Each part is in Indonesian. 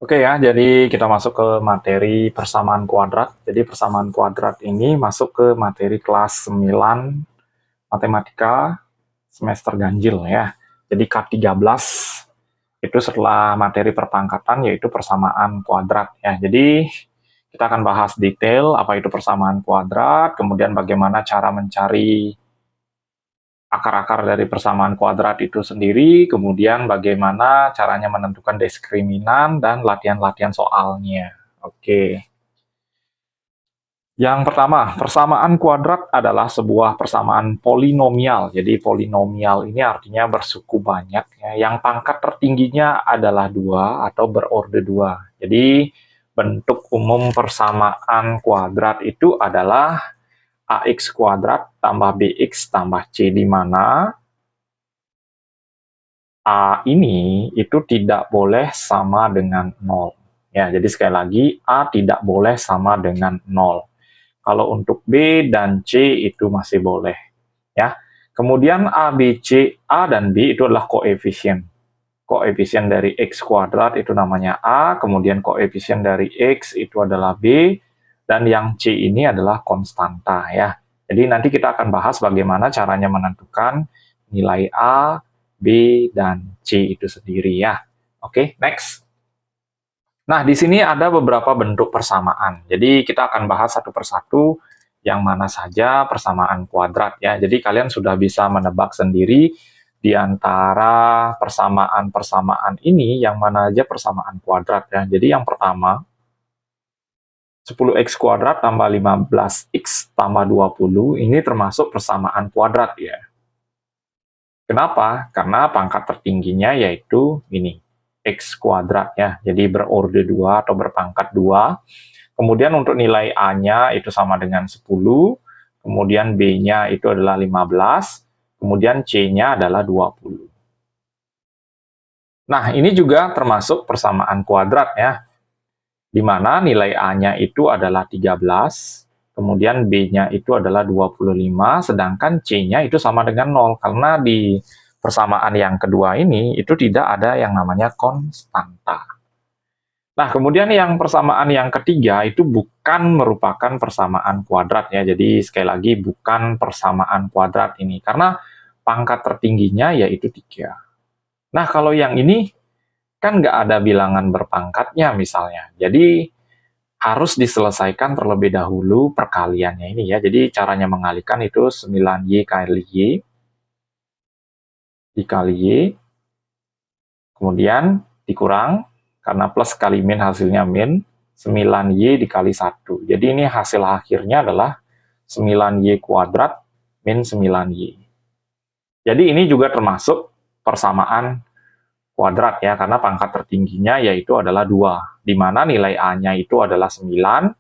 Oke ya, jadi kita masuk ke materi persamaan kuadrat. Jadi persamaan kuadrat ini masuk ke materi kelas 9 matematika semester ganjil ya. Jadi K13 itu setelah materi perpangkatan yaitu persamaan kuadrat ya. Jadi kita akan bahas detail apa itu persamaan kuadrat, kemudian bagaimana cara mencari akar-akar dari persamaan kuadrat itu sendiri, kemudian bagaimana caranya menentukan diskriminan dan latihan-latihan soalnya. Oke. Yang pertama, persamaan kuadrat adalah sebuah persamaan polinomial. Jadi polinomial ini artinya bersuku banyak, ya, yang pangkat tertingginya adalah 2 atau berorde 2. Jadi bentuk umum persamaan kuadrat itu adalah ax kuadrat tambah bx tambah c, di mana A ini itu tidak boleh sama dengan 0. Ya, jadi sekali lagi, A tidak boleh sama dengan 0. Kalau untuk B dan C itu masih boleh. Ya. Kemudian A, B, C, A dan B itu adalah koefisien. Koefisien dari X kuadrat itu namanya A, kemudian koefisien dari X itu adalah B, dan yang C ini adalah konstanta. Ya. Jadi nanti kita akan bahas bagaimana caranya menentukan nilai A, B, dan C itu sendiri ya. Oke, next. Nah, di sini ada beberapa bentuk persamaan. Jadi kita akan bahas satu persatu yang mana saja persamaan kuadrat ya. Jadi kalian sudah bisa menebak sendiri di antara persamaan-persamaan ini yang mana aja persamaan kuadrat ya. Jadi yang pertama 10x kuadrat tambah 15x tambah 20 ini termasuk persamaan kuadrat ya. Kenapa? Karena pangkat tertingginya yaitu ini, x kuadrat ya. Jadi berorde 2 atau berpangkat 2. Kemudian untuk nilai A-nya itu sama dengan 10, kemudian B-nya itu adalah 15, kemudian C-nya adalah 20. Nah, ini juga termasuk persamaan kuadrat ya, di mana nilai A-nya itu adalah 13, kemudian B-nya itu adalah 25, sedangkan C-nya itu sama dengan 0, karena di persamaan yang kedua ini itu tidak ada yang namanya konstanta. Nah, kemudian yang persamaan yang ketiga itu bukan merupakan persamaan kuadrat ya. Jadi sekali lagi bukan persamaan kuadrat ini karena pangkat tertingginya yaitu 3. Nah, kalau yang ini kan nggak ada bilangan berpangkatnya misalnya. Jadi harus diselesaikan terlebih dahulu perkaliannya ini ya. Jadi caranya mengalikan itu 9Y kali Y dikali Y, kemudian dikurang, karena plus kali min hasilnya min, 9Y dikali 1. Jadi ini hasil akhirnya adalah 9Y kuadrat min 9Y. Jadi ini juga termasuk persamaan kuadrat ya, karena pangkat tertingginya yaitu adalah 2, di mana nilai A-nya itu adalah 9,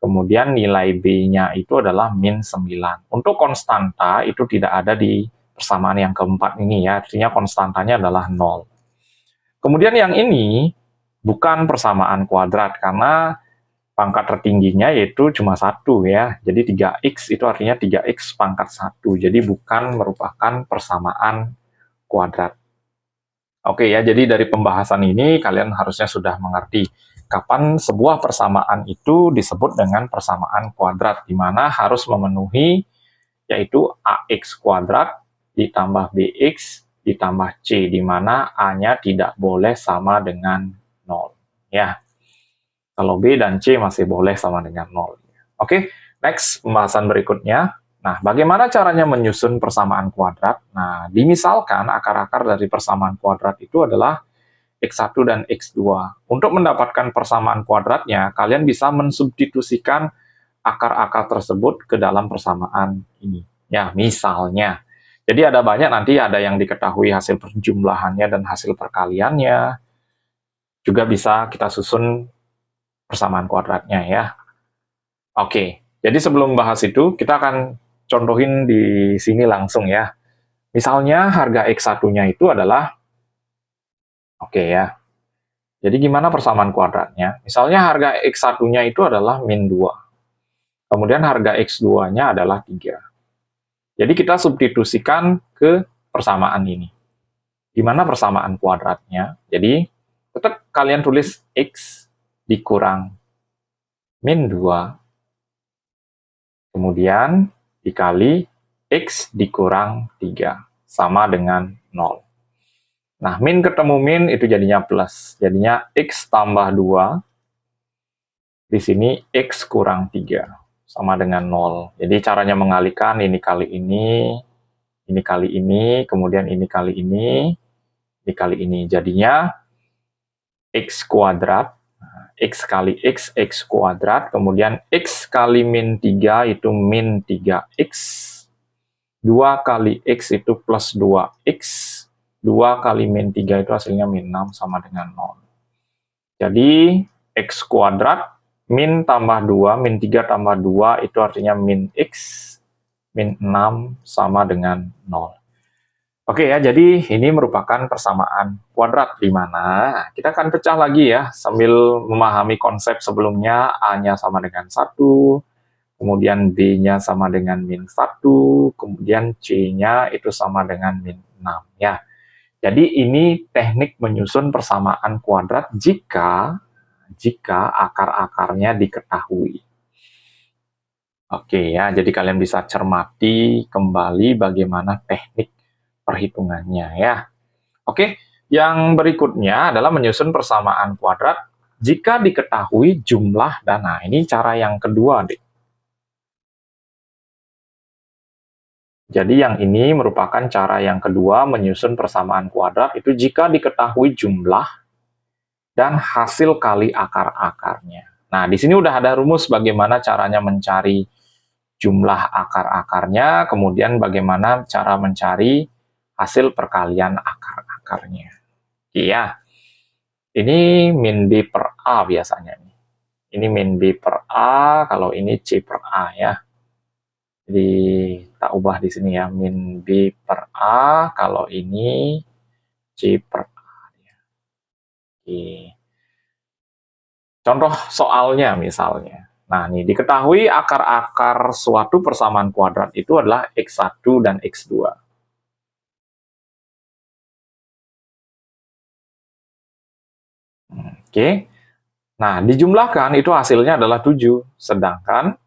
kemudian nilai B-nya itu adalah min 9. Untuk konstanta itu tidak ada di persamaan yang keempat ini ya, artinya konstantanya adalah 0. Kemudian yang ini bukan persamaan kuadrat karena pangkat tertingginya yaitu cuma 1 ya. Jadi 3x itu artinya 3x pangkat 1. Jadi bukan merupakan persamaan kuadrat. Oke ya, jadi dari pembahasan ini kalian harusnya sudah mengerti kapan sebuah persamaan itu disebut dengan persamaan kuadrat, di mana harus memenuhi yaitu ax kuadrat ditambah bx ditambah c, di mana a-nya tidak boleh sama dengan 0 ya. Kalau b dan c masih boleh sama dengan 0. Oke, next pembahasan berikutnya. Nah, bagaimana caranya menyusun persamaan kuadrat? Nah, dimisalkan akar-akar dari persamaan kuadrat itu adalah x1 dan x2. Untuk mendapatkan persamaan kuadratnya, kalian bisa mensubstitusikan akar-akar tersebut ke dalam persamaan ini. Ya, misalnya. Jadi ada banyak nanti, ada yang diketahui hasil perjumlahannya dan hasil perkaliannya. Juga bisa kita susun persamaan kuadratnya ya. Oke, jadi sebelum bahas itu, kita akan contohin di sini langsung ya. Misalnya harga X1-nya itu adalah, oke ya, jadi gimana persamaan kuadratnya? Misalnya harga X1-nya itu adalah min 2. Kemudian harga X2-nya adalah 3. Jadi kita substitusikan ke persamaan ini. Gimana persamaan kuadratnya? Jadi tetap kalian tulis X dikurang min 2, kemudian dikali X dikurang 3, sama dengan 0. Nah, min ketemu min itu jadinya plus. Jadinya X tambah 2, di sini X kurang 3, sama dengan 0. Jadi caranya mengalihkan ini kali ini kali ini, kemudian ini kali ini kali ini. Jadinya X kuadrat, X kali X kuadrat, kemudian X kali min 3 itu min 3X. 2 kali X itu plus 2X. 2 kali min 3 itu hasilnya min 6 sama dengan 0. Jadi X kuadrat min tambah 2, min 3 tambah 2 itu artinya min X, min 6 sama dengan 0. Oke ya, jadi ini merupakan persamaan kuadrat di mana kita akan pecah lagi ya sambil memahami konsep sebelumnya. A-nya sama dengan 1, kemudian B-nya sama dengan min 1, kemudian C-nya itu sama dengan min 6 ya. Jadi ini teknik menyusun persamaan kuadrat jika akar-akarnya diketahui. Oke ya, jadi kalian bisa cermati kembali bagaimana teknik perhitungannya ya. Oke, yang berikutnya adalah menyusun persamaan kuadrat jika diketahui jumlah dana. Ini cara yang kedua deh. Jadi yang ini merupakan cara yang kedua menyusun persamaan kuadrat itu jika diketahui jumlah dan hasil kali akar-akarnya. Nah, di sini udah ada rumus bagaimana caranya mencari jumlah akar-akarnya, kemudian bagaimana cara mencari hasil perkalian akar-akarnya. Iya, ini min B per A biasanya. Ini min B per A, kalau ini C per A ya. Jadi kita ubah di sini ya, min B per A, kalau ini C per A. Oke. Contoh soalnya misalnya. Nah, ini diketahui akar-akar suatu persamaan kuadrat itu adalah X1 dan X2. Oke. Nah, dijumlahkan itu hasilnya adalah 7, sedangkan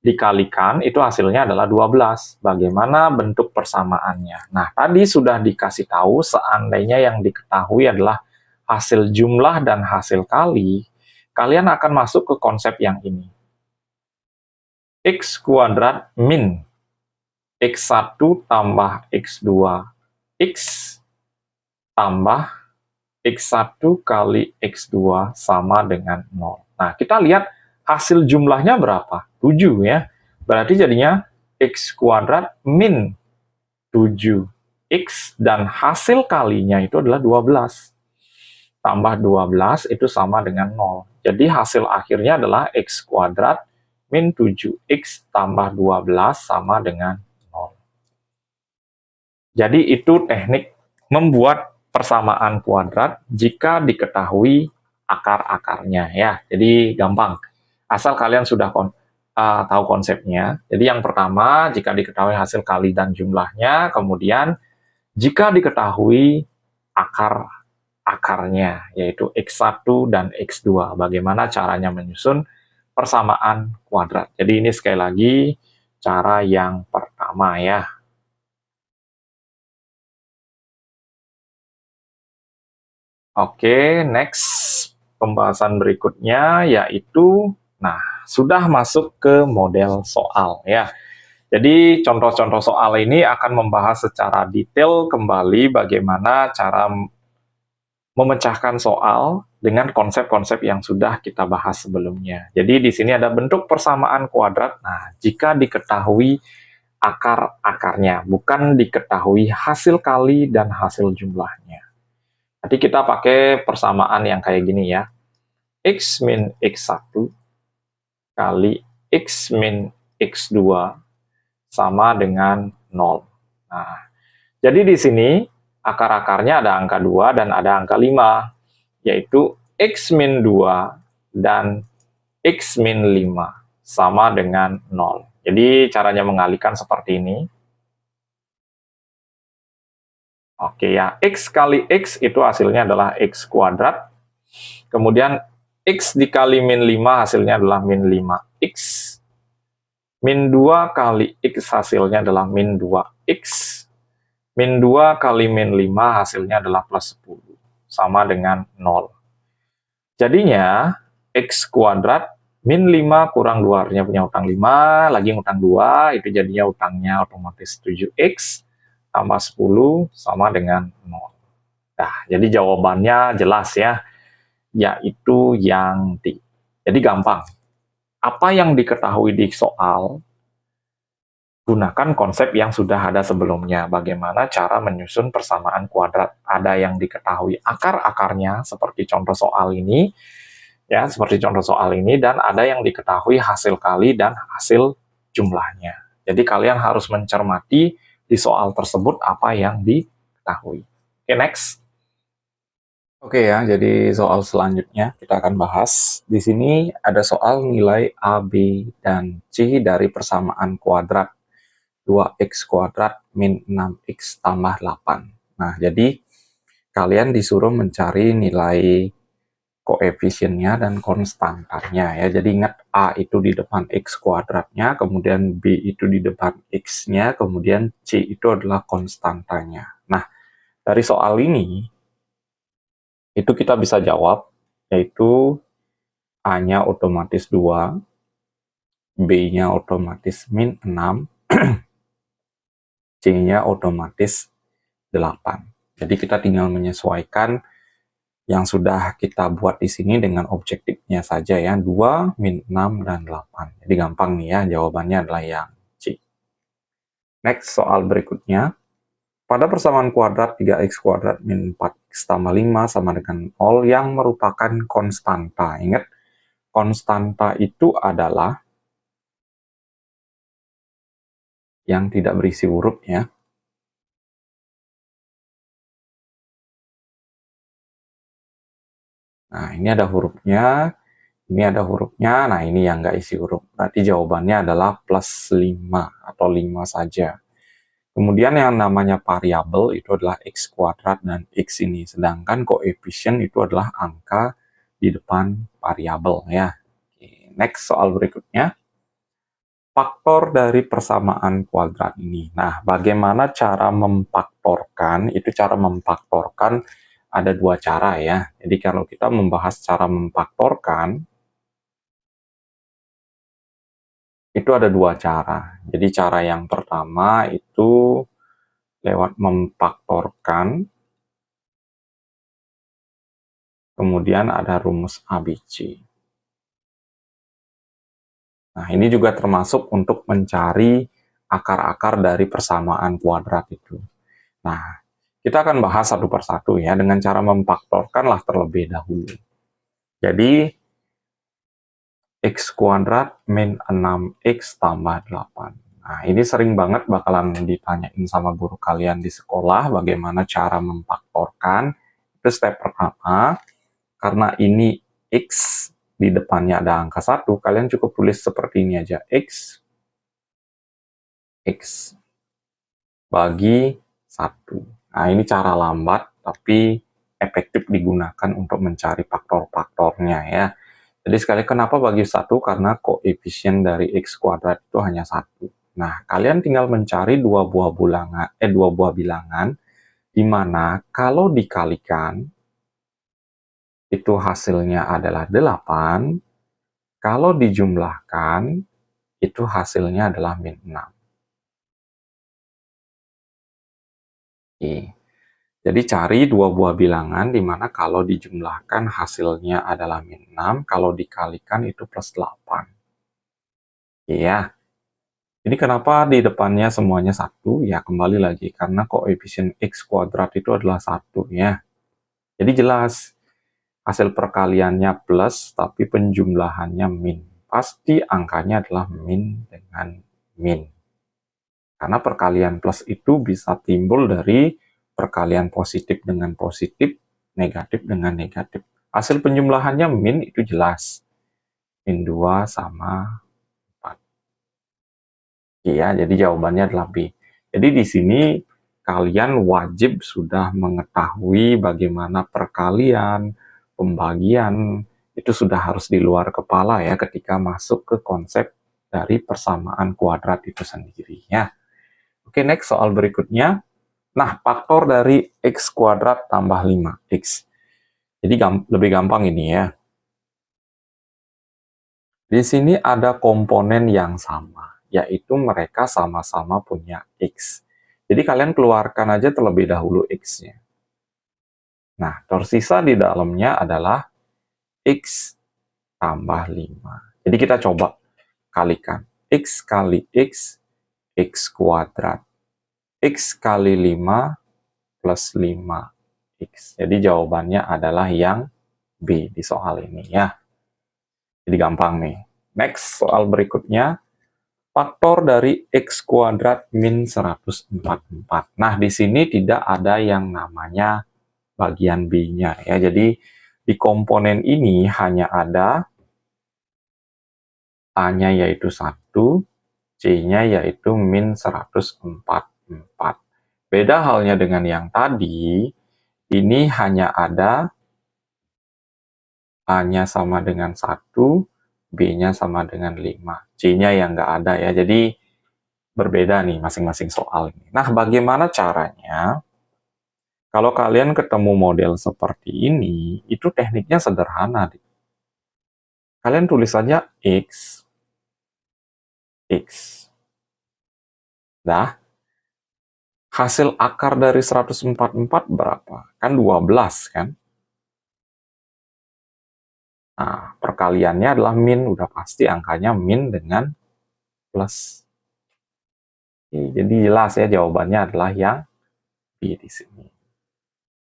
dikalikan itu hasilnya adalah 12. Bagaimana bentuk persamaannya? Nah, tadi sudah dikasih tahu seandainya yang diketahui adalah hasil jumlah dan hasil kali, kalian akan masuk ke konsep yang ini. X kuadrat min X1 tambah X2 X tambah X1 kali X2 sama dengan 0. Nah, kita lihat hasil jumlahnya berapa? 7 ya. Berarti jadinya X kuadrat min 7X dan hasil kalinya itu adalah 12. Tambah 12 itu sama dengan 0. Jadi hasil akhirnya adalah X kuadrat min 7X tambah 12 sama dengan 0. Jadi itu teknik membuat persamaan kuadrat jika diketahui akar-akarnya ya. Jadi gampang. Asal kalian sudah tahu konsepnya. Jadi yang pertama, jika diketahui hasil kali dan jumlahnya, kemudian jika diketahui akarnya, yaitu X1 dan X2. Bagaimana caranya menyusun persamaan kuadrat. Jadi ini sekali lagi cara yang pertama ya. Oke, next pembahasan berikutnya yaitu, nah, sudah masuk ke model soal ya. Jadi contoh-contoh soal ini akan membahas secara detail kembali bagaimana cara memecahkan soal dengan konsep-konsep yang sudah kita bahas sebelumnya. Jadi di sini ada bentuk persamaan kuadrat. Nah, jika diketahui akar-akarnya, bukan diketahui hasil kali dan hasil jumlahnya. Nanti kita pakai persamaan yang kayak gini ya. X min X1 kali X min X2 sama dengan 0. Nah, jadi di sini akar-akarnya ada angka 2 dan ada angka 5, yaitu X min 2 dan X min 5 sama dengan 0. Jadi caranya mengalihkan seperti ini. Oke ya, X kali X itu hasilnya adalah X kuadrat Kemudian X dikali min 5 hasilnya adalah min 5X. Min 2 kali X hasilnya adalah min 2X. Min 2 kali min 5 hasilnya adalah plus 10. Sama dengan 0. Jadinya X kuadrat min 5 kurang 2, artinya punya utang 5, lagi utang 2, itu jadinya utangnya otomatis 7X, tambah 10, sama dengan 0. Nah, jadi jawabannya jelas ya, yaitu yang D. Jadi gampang. Apa yang diketahui di soal, gunakan konsep yang sudah ada sebelumnya. Bagaimana cara menyusun persamaan kuadrat. Ada yang diketahui akar-akarnya, seperti contoh soal ini, ya, seperti contoh soal ini, dan ada yang diketahui hasil kali dan hasil jumlahnya. Jadi kalian harus mencermati di soal tersebut apa yang diketahui. Oke, next. Oke ya, jadi soal selanjutnya kita akan bahas. Di sini ada soal nilai A, B, dan C dari persamaan kuadrat 2x kuadrat min 6x tambah 8. Nah, jadi kalian disuruh mencari nilai koefisiennya dan konstantanya ya. Jadi ingat A itu di depan x kuadratnya, kemudian B itu di depan x-nya, kemudian C itu adalah konstantanya. Nah, dari soal ini itu kita bisa jawab, yaitu A-nya otomatis 2, B-nya otomatis min 6, C-nya otomatis 8. Jadi kita tinggal menyesuaikan yang sudah kita buat di sini dengan objektifnya saja ya, 2, min 6, dan 8. Jadi gampang nih ya, jawabannya adalah yang C. Next, soal berikutnya. Pada persamaan kuadrat 3x kuadrat min 4x tambah 5 sama dengan 0 yang merupakan konstanta. Ingat, konstanta itu adalah yang tidak berisi huruf ya. Nah, ini ada hurufnya, ini ada hurufnya, nah ini yang nggak isi huruf. Berarti jawabannya adalah plus 5 atau 5 saja. Kemudian yang namanya variabel itu adalah x kuadrat dan x ini. Sedangkan koefisien itu adalah angka di depan variabel ya. Next, soal berikutnya. Faktor dari persamaan kuadrat ini. Nah, bagaimana cara memfaktorkan? Itu cara memfaktorkan ada dua cara ya. Jadi kalau kita membahas cara memfaktorkan, itu ada dua cara. Jadi cara yang pertama itu lewat memfaktorkan, kemudian ada rumus ABC. Nah, ini juga termasuk untuk mencari akar-akar dari persamaan kuadrat itu. Nah, kita akan bahas satu persatu ya, dengan cara memfaktorkanlah terlebih dahulu. Jadi, x kuadrat min 6x tambah 8. Nah, ini sering banget bakalan ditanyain sama guru kalian di sekolah, bagaimana cara memfaktorkan. Itu step pertama, karena ini x, di depannya ada angka 1, kalian cukup tulis seperti ini aja, x bagi 1. Nah, ini cara lambat, tapi efektif digunakan untuk mencari faktor-faktornya ya. Jadi sekali kenapa bagi 1? Karena koefisien dari x kuadrat itu hanya 1. Nah, kalian tinggal mencari dua buah bilangan, di mana kalau dikalikan, itu hasilnya adalah 8, kalau dijumlahkan, itu hasilnya adalah min 6. Oke. Jadi cari dua buah bilangan di mana kalau dijumlahkan hasilnya adalah min 6, kalau dikalikan itu plus 8. Iya. Ini kenapa di depannya semuanya 1? Ya kembali lagi, karena koefisien x kuadrat itu adalah 1 ya. Jadi jelas, hasil perkaliannya plus, tapi penjumlahannya min. Pasti angkanya adalah min dengan min. Karena perkalian plus itu bisa timbul dari perkalian positif dengan positif, negatif dengan negatif. Hasil penjumlahannya min itu jelas. Min 2 sama 4. Iya, jadi jawabannya adalah B. Jadi di sini kalian wajib sudah mengetahui bagaimana perkalian, pembagian, itu sudah harus di luar kepala ya ketika masuk ke konsep dari persamaan kuadrat itu sendiri ya. Oke, next soal berikutnya. Nah, faktor dari x kuadrat tambah 5x. Jadi lebih gampang ini ya. Di sini ada komponen yang sama, yaitu mereka sama-sama punya x. Jadi kalian keluarkan aja terlebih dahulu x-nya. Nah, tersisa di dalamnya adalah x tambah 5. Jadi kita coba kalikan. X kali x, x kuadrat. X kali 5 plus 5x. Jadi jawabannya adalah yang B di soal ini ya. Jadi gampang nih. Next, soal berikutnya. Faktor dari x kuadrat min 144. Nah, di sini tidak ada yang namanya bagian B-nya ya. Jadi di komponen ini hanya ada A-nya yaitu 1, C-nya yaitu min 144. Beda halnya dengan yang tadi, ini hanya ada A-nya sama dengan 1, B-nya sama dengan 5. C-nya yang nggak ada ya, jadi berbeda nih masing-masing soal ini. Nah, bagaimana caranya? Kalau kalian ketemu model seperti ini, itu tekniknya sederhana. Kalian tulis saja X, X. Nah, hasil akar dari 144 berapa? Kan 12 kan? Nah, perkaliannya adalah min, udah pasti angkanya min dengan plus. Jadi jelas ya jawabannya adalah yang B di sini.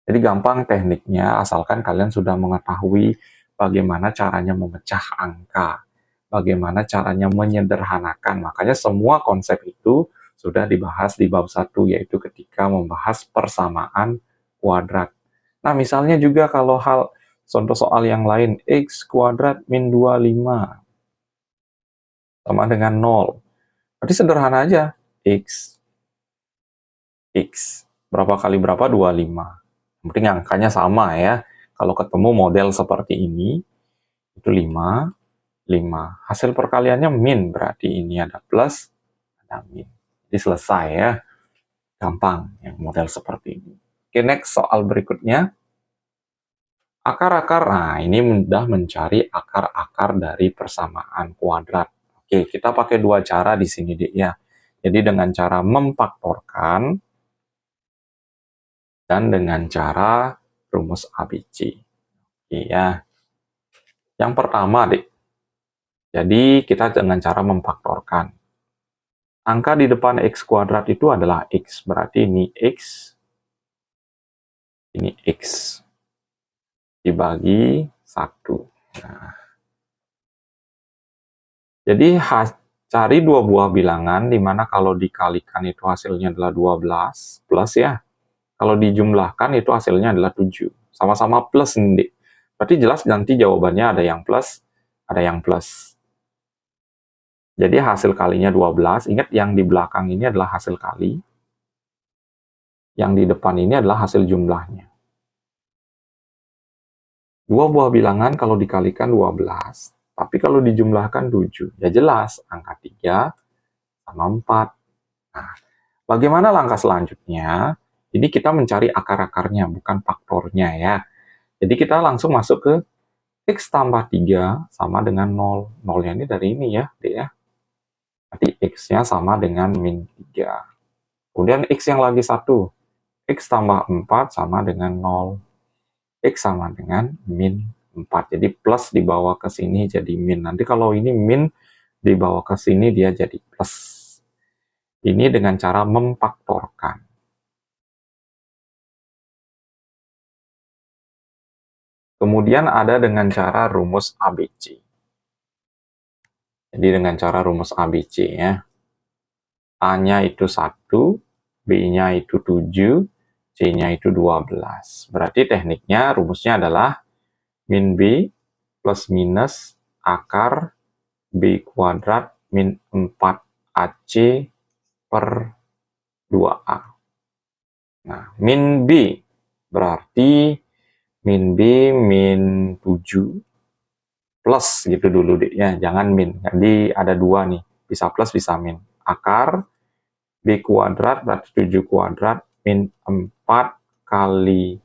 Jadi gampang tekniknya, asalkan kalian sudah mengetahui bagaimana caranya memecah angka, bagaimana caranya menyederhanakan. Makanya semua konsep itu sudah dibahas di bab 1, yaitu ketika membahas persamaan kuadrat. Nah, misalnya juga kalau contoh soal yang lain, x kuadrat min 25 sama dengan 0. Berarti sederhana aja, x berapa kali berapa? 25. Yang penting angkanya sama ya. Kalau ketemu model seperti ini, itu 5, 5. Hasil perkaliannya min, berarti ini ada plus, ada min. Jadi selesai ya. Gampang yang model seperti ini. Oke, next soal berikutnya. Akar-akar, nah ini mudah mencari akar-akar dari persamaan kuadrat. Oke, kita pakai dua cara di sini deh ya. Jadi dengan cara memfaktorkan dan dengan cara rumus ABC. Iya. Yang pertama, Dek. Jadi kita dengan cara memfaktorkan. Angka di depan x kuadrat itu adalah x. Berarti ini x dibagi 1. Nah, jadi cari dua buah bilangan, di mana kalau dikalikan itu hasilnya adalah 12 plus ya. Kalau dijumlahkan itu hasilnya adalah 7. Sama-sama plus nih. Berarti jelas nanti jawabannya ada yang plus, ada yang plus. Jadi hasil kalinya 12. Ingat yang di belakang ini adalah hasil kali. Yang di depan ini adalah hasil jumlahnya. Dua buah bilangan kalau dikalikan 12. Tapi kalau dijumlahkan 7. Ya jelas, angka 3 sama 4. Nah, bagaimana langkah selanjutnya? Ini kita mencari akar-akarnya, bukan faktornya ya. Jadi kita langsung masuk ke x tambah 3 sama dengan 0. 0-nya ini dari ini ya, D ya. Nanti x-nya sama dengan min 3. Kemudian x yang lagi 1. X tambah 4 sama dengan 0. X sama dengan min 4. Jadi plus dibawa ke sini jadi min. Nanti kalau ini min dibawa ke sini dia jadi plus. Ini dengan cara memfaktorkan. Kemudian ada dengan cara rumus ABC. Jadi dengan cara rumus ABC ya. A-nya itu 1, B-nya itu 7, C-nya itu 12. Berarti tekniknya rumusnya adalah min B plus minus akar B kuadrat min 4AC per 2A. Nah, min B berarti min B, min 7, plus gitu dulu deh ya, jangan min. Jadi ada dua nih, bisa plus bisa min. Akar B kuadrat berarti 7 kuadrat min 4 kali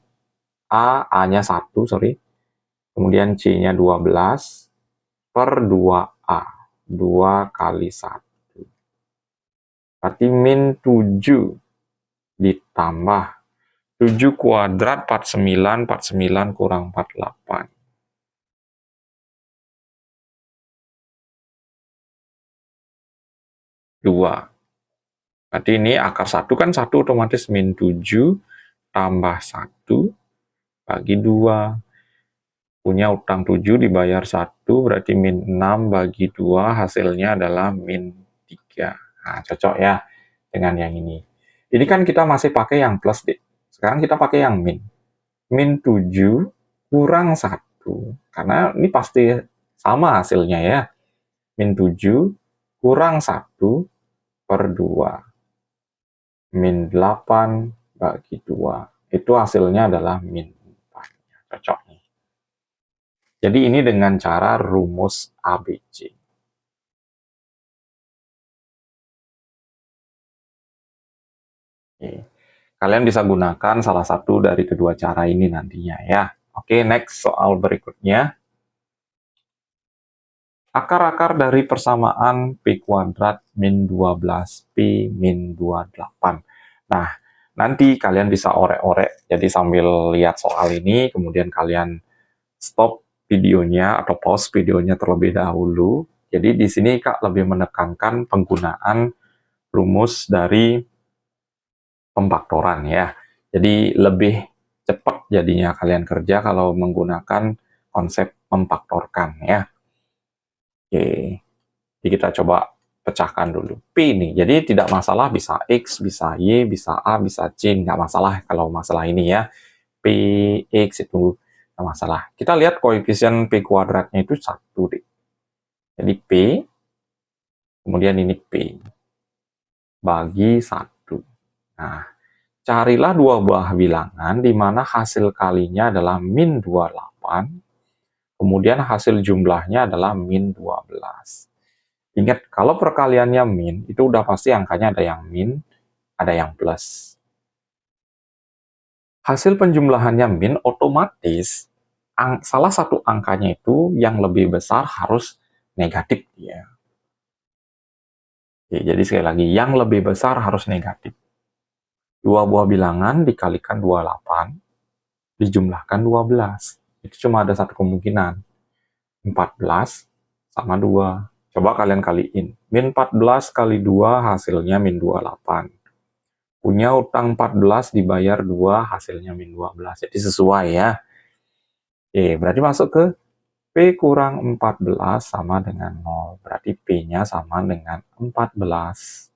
A-nya 1, sorry. Kemudian C-nya 12 per 2A. 2 kali 1. Berarti min 7 ditambah 7 kuadrat 49, 49 kurang 48. 2. Berarti ini akar 1 kan 1 otomatis min 7 tambah 1 bagi 2. Punya utang 7 dibayar 1 berarti min 6 bagi 2 hasilnya adalah min 3. Nah, cocok ya dengan yang ini. Ini kan kita masih pakai yang plus deh. Sekarang kita pakai yang min. Min 7 kurang 1. Karena ini pasti sama hasilnya ya. Min 7 kurang 1 per 2. Min 8 bagi 2. Itu hasilnya adalah min 4. Cocok nih. Jadi ini dengan cara rumus ABC. Oke. Kalian bisa gunakan salah satu dari kedua cara ini nantinya ya. Oke, next soal berikutnya. Akar-akar dari persamaan P kuadrat min 12P min 28. Nah, nanti kalian bisa orek-orek. Jadi sambil lihat soal ini, kemudian kalian stop videonya atau pause videonya terlebih dahulu. Jadi di sini Kak lebih menekankan penggunaan rumus dari pemfaktoran ya. Jadi lebih cepat jadinya kalian kerja kalau menggunakan konsep memfaktorkan ya. Oke, jadi kita coba pecahkan dulu. P ini, jadi tidak masalah bisa X, bisa Y, bisa A, bisa C, nggak masalah kalau masalah ini ya. P, X itu nggak masalah. Kita lihat koefisien P kuadratnya itu 1 deh. Jadi P, kemudian ini P, bagi 1. Nah, carilah dua buah bilangan di mana hasil kalinya adalah min 28, kemudian hasil jumlahnya adalah min 12. Ingat, kalau perkaliannya min, itu udah pasti angkanya ada yang min, ada yang plus. Hasil penjumlahannya min, otomatis salah satu angkanya itu yang lebih besar harus negatif ya. Oke, jadi sekali lagi, yang lebih besar harus negatif. Dua buah bilangan dikalikan 28, dijumlahkan 12. Itu cuma ada satu kemungkinan. 14 sama 2. Coba kalian kaliin. Min 14 kali 2 hasilnya min 28. Punya utang 14 dibayar 2 hasilnya min 12. Jadi sesuai ya. Oke, berarti masuk ke P kurang 14 sama dengan 0. Berarti P-nya sama dengan 14.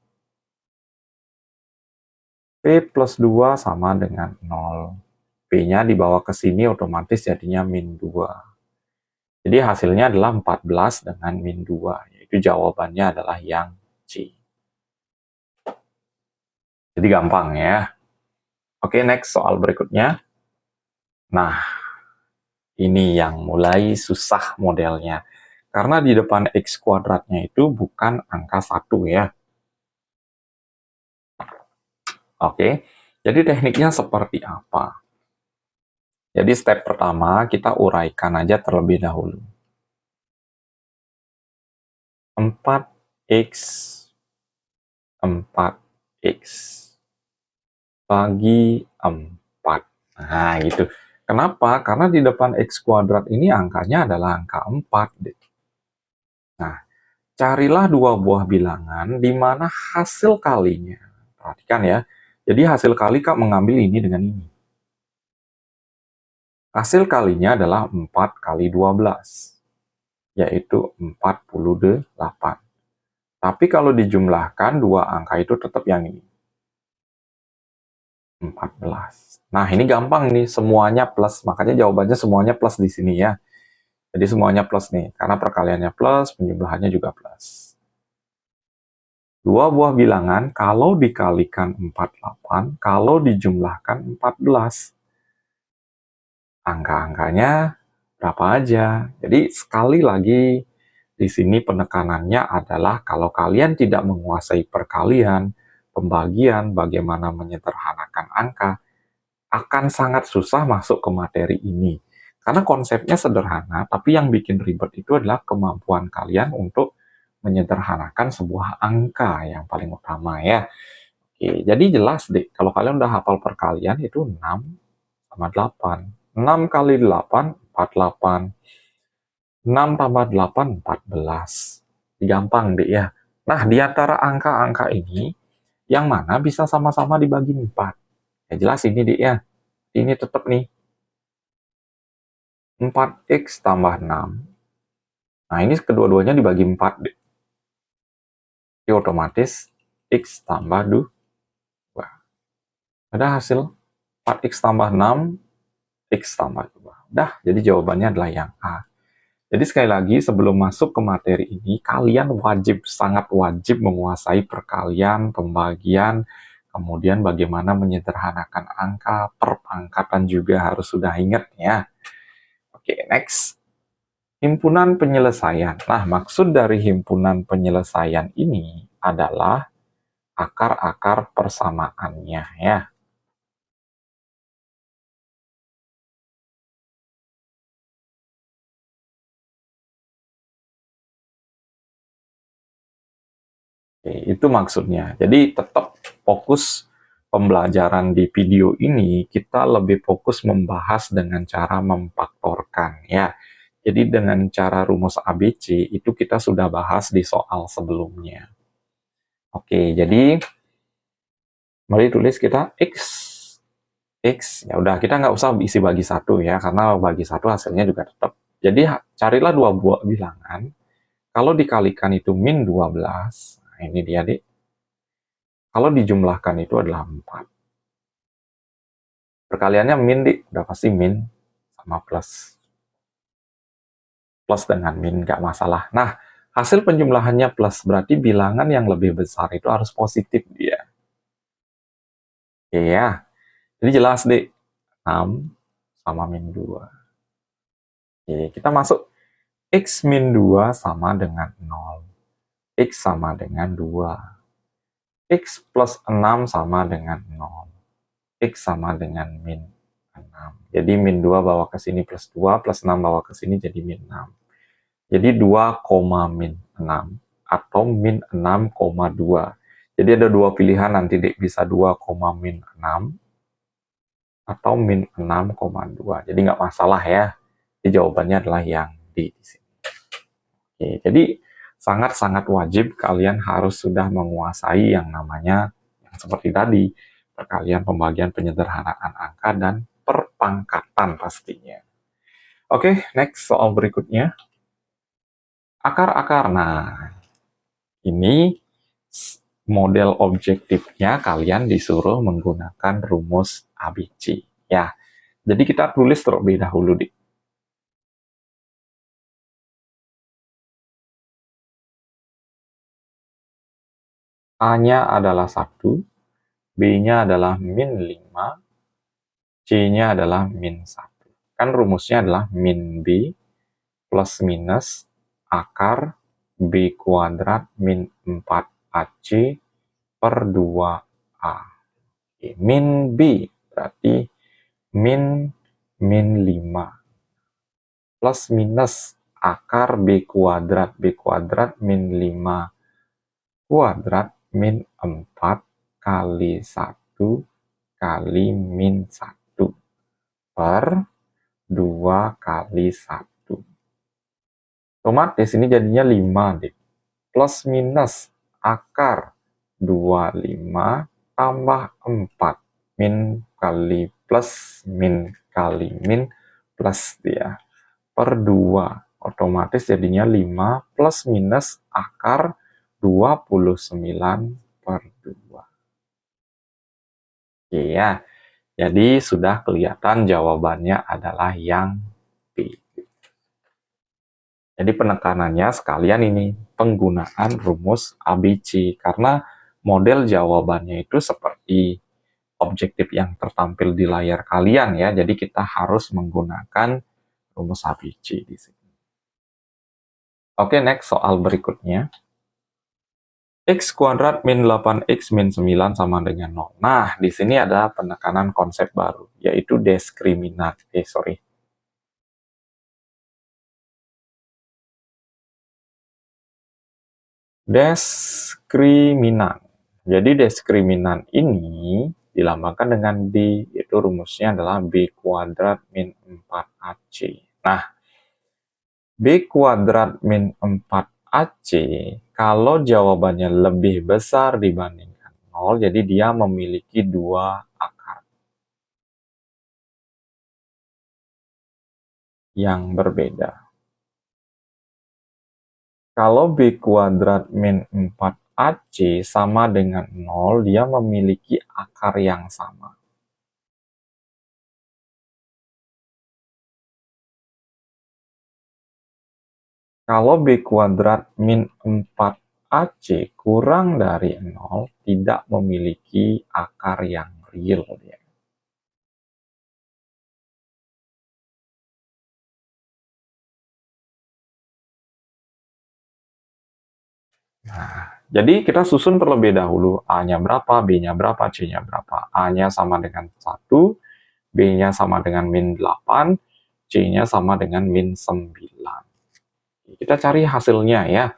P plus 2 sama dengan 0. P-nya dibawa ke sini otomatis jadinya min 2. Jadi hasilnya adalah 14 dengan min 2. Yaitu jawabannya adalah yang C. Jadi gampang ya. Oke, next soal berikutnya. Nah, ini yang mulai susah modelnya. Karena di depan X kuadratnya itu bukan angka 1 ya. Oke, jadi tekniknya seperti apa? Jadi step pertama kita uraikan aja terlebih dahulu. 4X 4X bagi 4. Nah, gitu. Kenapa? Karena di depan X kuadrat ini angkanya adalah angka 4. Nah, carilah dua buah bilangan di mana hasil kalinya. Perhatikan ya. Jadi hasil kali Kak mengambil ini dengan ini. Hasil kalinya adalah 4 kali 12. Yaitu 48. Tapi kalau dijumlahkan dua angka itu tetap yang ini. 14. Nah, ini gampang nih, semuanya plus. Makanya jawabannya semuanya plus di sini ya. Jadi semuanya plus nih, karena perkaliannya plus, penjumlahannya juga plus. Dua buah bilangan, kalau dikalikan 48, kalau dijumlahkan 14. angka-angkanya berapa aja. Jadi sekali lagi di sini penekanannya adalah kalau kalian tidak menguasai perkalian, pembagian, bagaimana menyederhanakan angka, akan sangat susah masuk ke materi ini. Karena konsepnya sederhana, tapi yang bikin ribet itu adalah kemampuan kalian untuk menyederhanakan sebuah angka yang paling utama ya. Oke, jadi jelas deh, kalau kalian udah hafal perkalian itu 6 sama 8. 6 kali 8, 48. 6 tambah 8, 14. Gampang deh ya. Nah, di antara angka-angka ini, yang mana bisa sama-sama dibagi 4? Ya jelas ini deh ya. Ini tetap nih, 4x tambah 6. Nah, ini kedua-duanya dibagi 4 deh. Jadi otomatis x tambah 2. Ada hasil 4x tambah 6, x tambah 2. Udah, jadi jawabannya adalah yang A. Jadi sekali lagi, sebelum masuk ke materi ini, kalian wajib, sangat wajib menguasai perkalian, pembagian, kemudian bagaimana menyederhanakan angka, perpangkatan juga harus sudah ingat ya. Oke, next. Himpunan penyelesaian. Nah, maksud dari himpunan penyelesaian ini adalah akar-akar persamaannya ya. Oke, itu maksudnya. Jadi tetap fokus pembelajaran di video ini, kita lebih fokus membahas dengan cara memfaktorkan ya. Jadi dengan cara rumus ABC itu kita sudah bahas di soal sebelumnya. Oke, jadi mari tulis kita X, ya udah kita nggak usah isi bagi satu ya, karena bagi satu hasilnya juga tetap. Jadi carilah dua buah bilangan, kalau dikalikan itu min 12, nah ini dia deh. Kalau dijumlahkan itu adalah 4. Perkaliannya min deh, udah pasti min sama plus. Plus dengan min, nggak masalah. Nah, hasil penjumlahannya plus, berarti bilangan yang lebih besar itu harus positif dia. Iya, jadi jelas deh, 6 sama min 2. Oke, kita masuk X min 2 sama dengan 0. X sama dengan 2. X plus 6 sama dengan 0. X sama dengan min 6. Jadi min 2 bawa ke sini plus 2, plus 6 bawa ke sini jadi min 6. Jadi 2, min 6 atau min 6,2. Jadi ada dua pilihan nanti dek, bisa 2, min 6 atau min 6,2. Jadi nggak masalah ya. Jadi jawabannya adalah yang di sini. Oke, jadi sangat-sangat wajib kalian harus sudah menguasai yang namanya yang seperti tadi, perkalian, pembagian, penyederhanaan angka, dan perpangkatan pastinya. Oke, next soal berikutnya. Akar-akar. Nah, ini model objektifnya kalian disuruh menggunakan rumus ABC. Ya, jadi kita tulis terlebih dahulu deh. A-nya adalah 1, B-nya adalah min 5, C-nya adalah min 1. Kan rumusnya adalah min B plus minus akar B kuadrat min 4AC per 2A. Min B berarti min 5 plus minus akar B kuadrat min 5 kuadrat min 4 kali 1 kali min 1 per 2 kali 1. Otomatis ini jadinya 5 deh. Plus minus akar 25 tambah 4. Min kali plus, min kali min, plus dia. Per 2. Otomatis jadinya 5 plus minus akar 29 per 2. Oke ya. Jadi sudah kelihatan jawabannya adalah yang B. Jadi penekanannya sekalian ini, penggunaan rumus ABC. Karena model jawabannya itu seperti objektif yang tertampil di layar kalian ya. Jadi kita harus menggunakan rumus ABC di sini. Oke, next soal berikutnya. X kuadrat min 8X min 9 sama dengan 0. Nah, di sini ada penekanan konsep baru, yaitu diskriminan. Diskriminan. Jadi diskriminan ini dilambangkan dengan D, itu rumusnya adalah B kuadrat min 4AC. Nah, B kuadrat min 4AC, kalau jawabannya lebih besar dibandingkan 0, jadi dia memiliki dua akar yang berbeda. Kalau B kuadrat min 4AC sama dengan 0, dia memiliki akar yang sama. Kalau B kuadrat min 4AC kurang dari 0, tidak memiliki akar yang real. Nah, jadi kita susun terlebih dahulu, A-nya berapa, B-nya berapa, C-nya berapa. A-nya sama dengan 1, B-nya sama dengan min 8, C-nya sama dengan min 9. Kita cari hasilnya ya.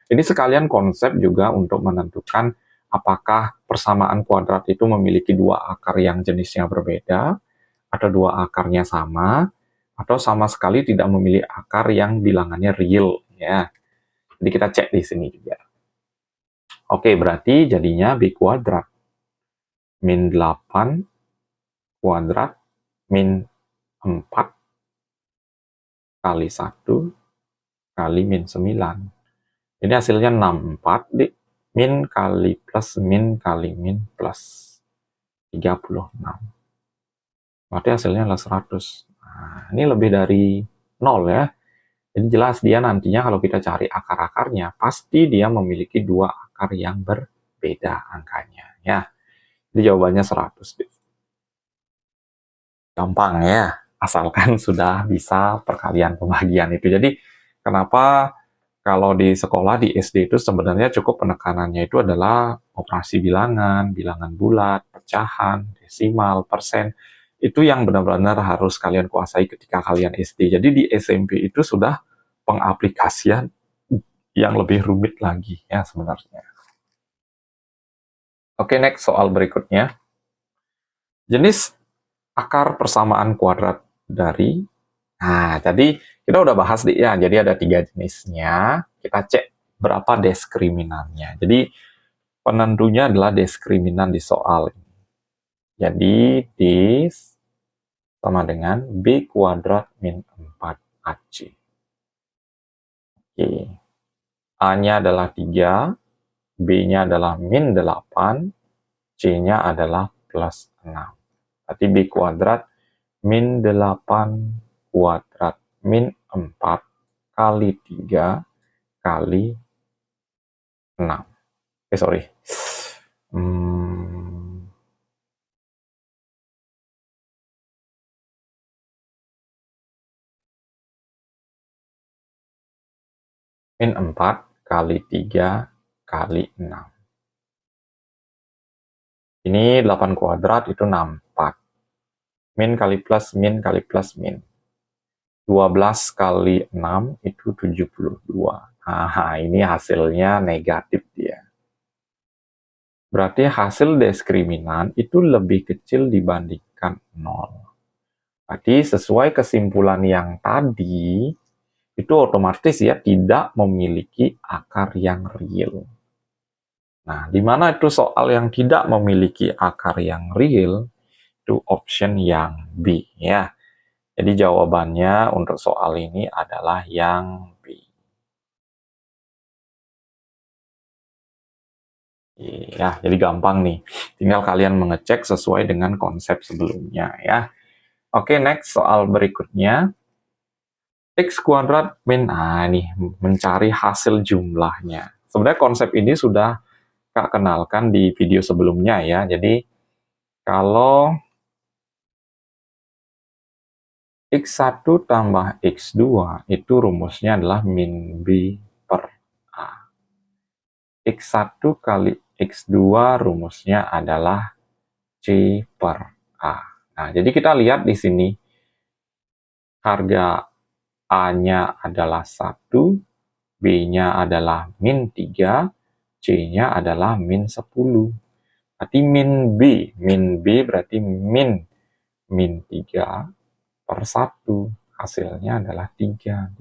Ini sekalian konsep juga untuk menentukan apakah persamaan kuadrat itu memiliki dua akar yang jenisnya berbeda, atau dua akarnya sama, atau sama sekali tidak memiliki akar yang bilangannya real ya. Jadi kita cek di sini juga. Oke, berarti jadinya B kuadrat min 8 kuadrat min 4 kali 1 kali min 9. Ini hasilnya 64 di min kali plus min kali min plus 36. Berarti hasilnya adalah 100. Nah, ini lebih dari 0 ya. Jadi jelas dia nantinya kalau kita cari akar-akarnya, pasti dia memiliki dua akar yang berbeda angkanya ya. Jadi jawabannya 100. Gampang ya, asalkan sudah bisa perkalian pembagian itu. Jadi kenapa kalau di sekolah di SD itu sebenarnya cukup penekanannya itu adalah operasi bilangan, bilangan bulat, pecahan, desimal, persen. Itu yang benar-benar harus kalian kuasai ketika kalian SD. Jadi di SMP itu sudah pengaplikasian yang lebih rumit lagi ya sebenarnya. Oke, next soal berikutnya. Jenis akar persamaan kuadrat dari, nah tadi kita udah bahas ya, jadi ada 3 jenisnya, kita cek berapa diskriminannya. Jadi penentunya adalah diskriminan di soal ini. Jadi dis sama dengan B kuadrat min 4AC. Oke. A-nya adalah 3, B-nya adalah min 8, C-nya adalah plus 6. Berarti B kuadrat min 8 kuadrat min 4 kali 3 kali 6. Sorry. Min 4 kali 3 kali 6. Ini 8 kuadrat itu 64. Min kali plus min kali plus min. 12 kali 6 itu 72. Nah, ini hasilnya negatif dia. Berarti hasil diskriminan itu lebih kecil dibandingkan 0. Berarti sesuai kesimpulan yang tadi, itu otomatis ya tidak memiliki akar yang real. Nah, di mana itu soal yang tidak memiliki akar yang real, itu option yang B ya. Jadi jawabannya untuk soal ini adalah yang B. Ya, jadi gampang nih. Tinggal kalian mengecek sesuai dengan konsep sebelumnya ya. Oke, next soal berikutnya. X kuadrat min, nah nih, mencari hasil jumlahnya. Sebenarnya konsep ini sudah Kak kenalkan di video sebelumnya ya. Jadi Kalau X1 tambah X2 itu rumusnya adalah min B per A. X1 kali X2 rumusnya adalah C per A. Nah, jadi kita lihat di sini harga A-nya adalah 1, B-nya adalah min 3, C-nya adalah min 10. Berarti min B berarti min 3 per 1. Hasilnya adalah 3.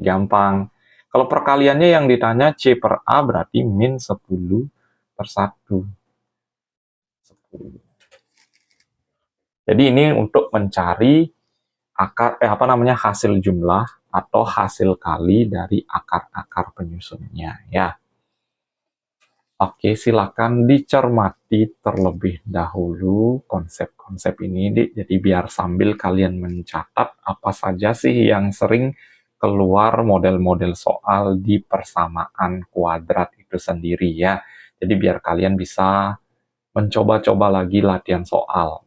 Gampang. Kalau perkaliannya yang ditanya C per A berarti min 10 per 1. 10. Jadi ini untuk mencari hasil jumlah atau hasil kali dari akar-akar penyusunnya ya. Oke, silakan dicermati terlebih dahulu konsep-konsep ini, Dik. Jadi biar sambil kalian mencatat apa saja sih yang sering keluar model-model soal di persamaan kuadrat itu sendiri ya. Jadi biar kalian bisa mencoba-coba lagi latihan soal.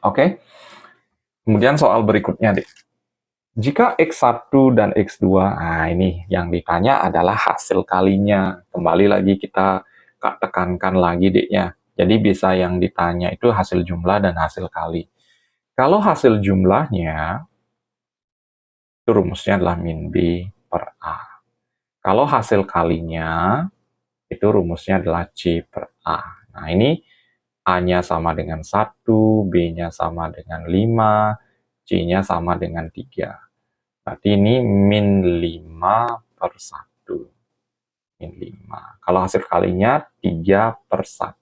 Oke, kemudian soal berikutnya, Dik. Jika X1 dan X2, nah ini yang ditanya adalah hasil kalinya. Kembali lagi kita tekankan lagi, Dik ya. Jadi bisa yang ditanya itu hasil jumlah dan hasil kali. Kalau hasil jumlahnya, itu rumusnya adalah min B per A. Kalau hasil kalinya, itu rumusnya adalah C per A. Nah ini A-nya sama dengan 1, B-nya sama dengan 5, C-nya sama dengan 3. Berarti ini min 5 per 1. Min 5. Kalau hasil kalinya 3 per 1.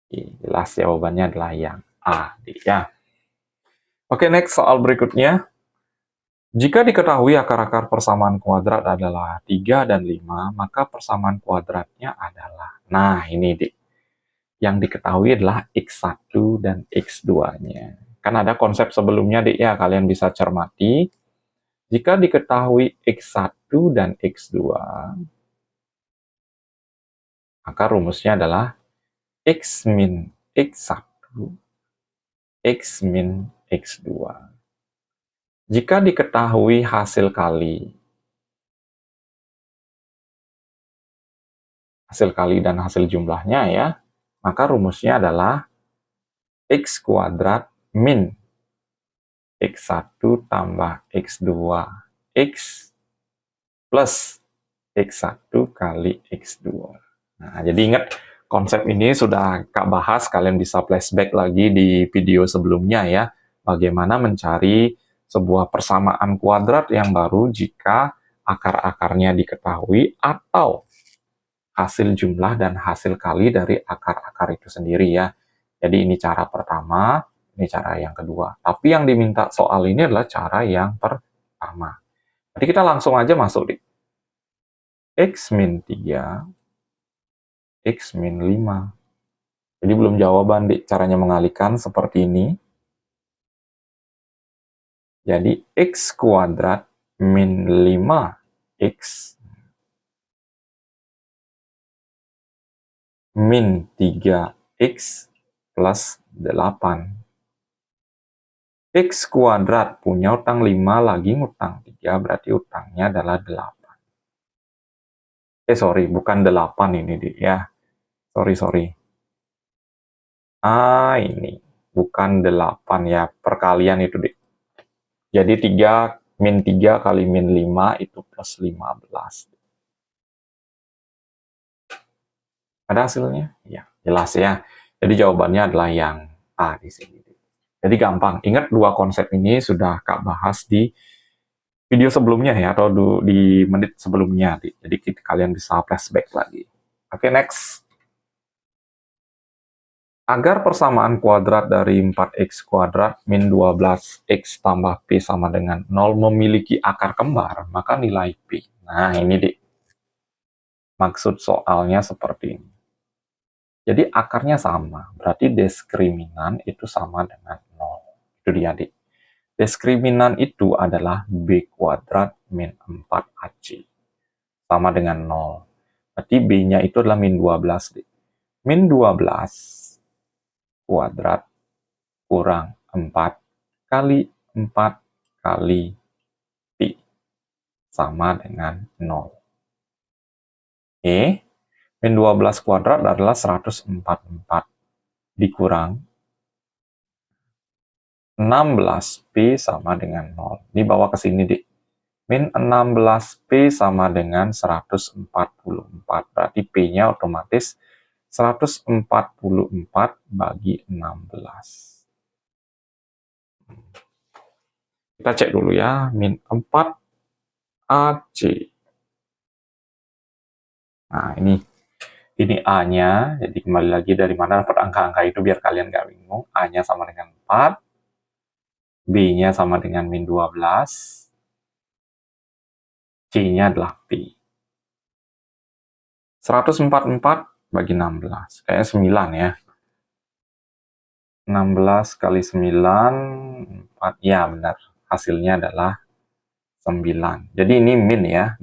Oke, jelas jawabannya adalah yang A. Ya. Oke, next soal berikutnya. Jika diketahui akar-akar persamaan kuadrat adalah 3 dan 5, maka persamaan kuadratnya adalah. Nah, ini Dik. Yang diketahui adalah X1 dan X2-nya. Kan ada konsep sebelumnya, Dik ya, kalian bisa cermati. Jika diketahui X1 dan X2, maka rumusnya adalah X min X1, X min X2. Jika diketahui hasil dan hasil jumlahnya ya, maka rumusnya adalah X kuadrat min X1 tambah X2 X plus X1 kali X2. Nah, jadi ingat konsep ini sudah Kak bahas, kalian bisa flashback lagi di video sebelumnya ya, bagaimana mencari sebuah persamaan kuadrat yang baru jika akar-akarnya diketahui atau hasil jumlah dan hasil kali dari akar-akar itu sendiri ya. Jadi ini cara pertama, ini cara yang kedua. Tapi yang diminta soal ini adalah cara yang pertama. Jadi kita langsung aja masuk di X min 3, X min 5. Jadi belum jawaban, Dik. Caranya mengalihkan seperti ini. Jadi X kuadrat min 5X min 3X plus 8. X kuadrat punya utang 5 lagi ngutang 3, berarti utangnya adalah 8. Sorry, bukan 8 ini, Dik, ya. Sorry. Ini. Bukan 8 ya, perkalian itu, Dik. Jadi 3 min 3 kali min 5 itu plus 15. Ada hasilnya? Ya, jelas ya. Jadi jawabannya adalah yang A di sini. Jadi gampang. Ingat dua konsep ini sudah Kak bahas di video sebelumnya ya, atau di menit sebelumnya. Jadi kalian bisa flashback lagi. Oke, next. Agar persamaan kuadrat dari 4x kuadrat min 12x tambah p sama dengan 0 memiliki akar kembar, maka nilai p. Nah, ini maksud soalnya seperti ini. Jadi akarnya sama, berarti diskriminan itu sama dengan 0. Itu dia, Dik. Diskriminan itu adalah B kuadrat min 4AC. Sama dengan 0. Berarti B-nya itu adalah min 12, Dik. Min 12 kuadrat kurang 4 kali 4 kali Pi. Sama dengan 0. Oke. Min 12 kuadrat adalah 144 dikurang 16P sama dengan 0. Ini bawa ke sini, Dik. Min 16P sama dengan 144. Berarti P-nya otomatis 144 bagi 16. Kita cek dulu ya. Min 4AC. Nah, ini A-nya. Jadi kembali lagi dari mana dapat angka-angka itu biar kalian nggak bingung. A-nya sama dengan 4. B-nya sama dengan min 12. C-nya adalah P. 144 bagi 16. Kayaknya 9 ya. 16 kali 9, 4. Ya, benar. Hasilnya adalah 9. Jadi ini min ya.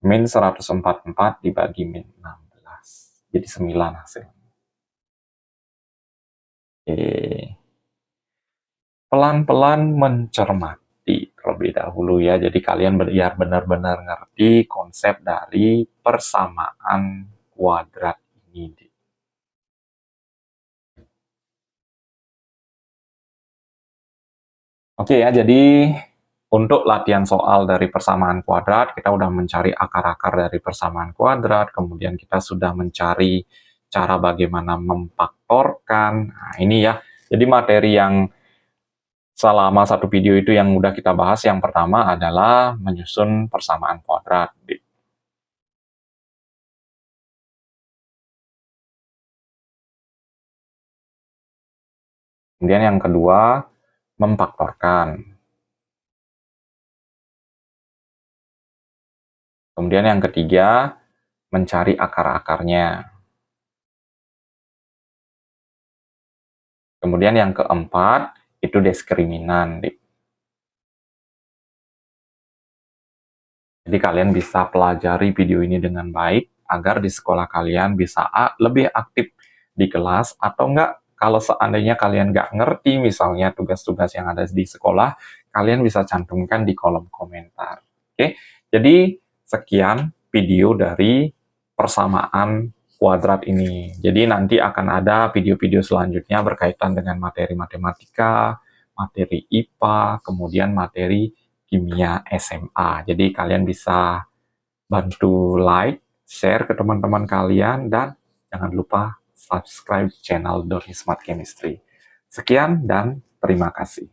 Min 144 dibagi min 16. Jadi 9 hasilnya. Oke. Pelan-pelan mencermati terlebih dahulu ya. Jadi kalian biar benar-benar ngerti konsep dari persamaan kuadrat ini. Oke ya, jadi untuk latihan soal dari persamaan kuadrat, kita udah mencari akar-akar dari persamaan kuadrat, kemudian kita sudah mencari cara bagaimana memfaktorkan. Nah, ini ya. Jadi materi yang selama satu video itu yang udah kita bahas, yang pertama adalah menyusun persamaan kuadrat. Kemudian yang kedua, memfaktorkan. Kemudian yang ketiga, mencari akar-akarnya. Kemudian yang keempat, itu diskriminan. Jadi kalian bisa pelajari video ini dengan baik, agar di sekolah kalian bisa lebih aktif di kelas, atau enggak, kalau seandainya kalian nggak ngerti misalnya tugas-tugas yang ada di sekolah, kalian bisa cantumkan di kolom komentar. Oke, jadi sekian video dari persamaan kuadrat ini. Jadi nanti akan ada video-video selanjutnya berkaitan dengan materi matematika, materi IPA, kemudian materi kimia SMA. Jadi kalian bisa bantu like, share ke teman-teman kalian, dan jangan lupa subscribe channel Doni Smart Chemistry. Sekian dan terima kasih.